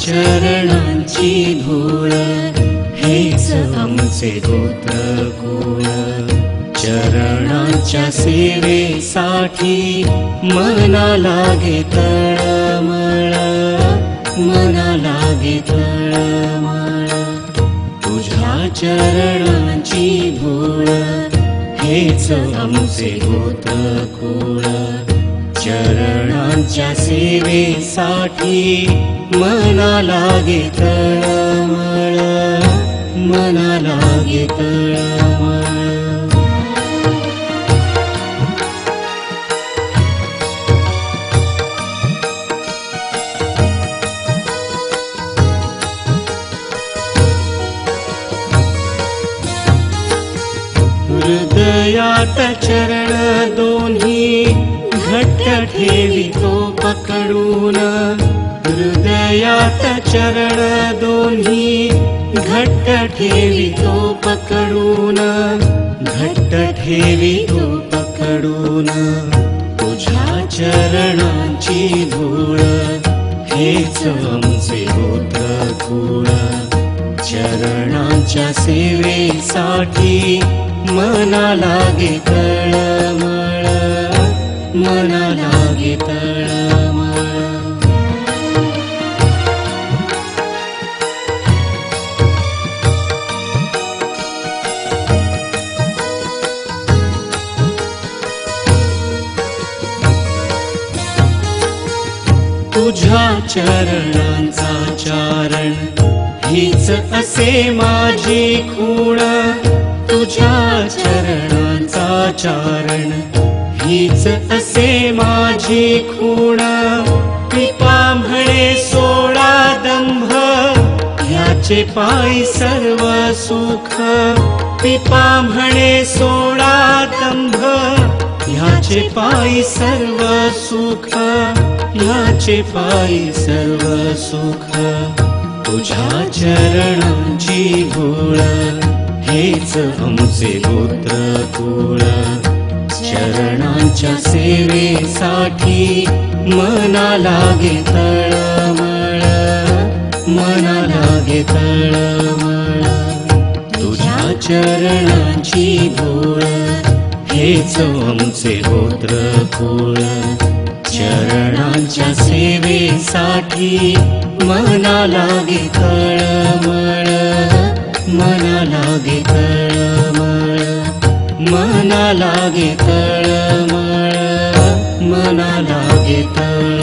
चरणांची धूळ हेच आमचे गोत्रकुळ। चरणांच्या सेवेसाठी मना लागे तळमळ, मना लागे तळमळ। तुझ्या चरणांची धूळ हेच आमचे गोत्रकुळ। चरणांच्या सेवेसाठी मना लागे तळमळ, मना लागे तळमळ। हृदयात चरण दोन्ही घट्ट ठेवितो पकडून। हृदयात चरण दोन्ही घट्ट ठेवितो पकडून, घट्ट ठेवितो पकडून। तुझ्या चरणांची धूळ हेच आमचे गोत्रकुळ। चरणांच्या सेवेसाठी मना लागे तळमळ, मना लागे तळमळ। तुझ्या चरणांचा चारण हीच असे माझी खूण। तुझ्या चरणांचा चारण हीच असे माझी खूण। कृपा म्हणे सोडा दंभ ह्याचे पायी सर्व सुख। कृपा म्हणे सोडा दंभ ह्याचे पायी सर्व सुख, ह्याचे पायी सर्व सुख। तुझ्या चरणांची धूळ हेच आमचे गोत्रकुळ। चरणांच्या सेवेसाठी मना लागे तळमळ, मना लागे तळमळ। तुझ्या चरणांची धूळ हेच आमचे गोत्रकुळ। चरणांच्या सेवेसाठी मना लागे तळमळ, मना लागे तळमळ, मना लागे तळमळ, मना लागे तळमळ।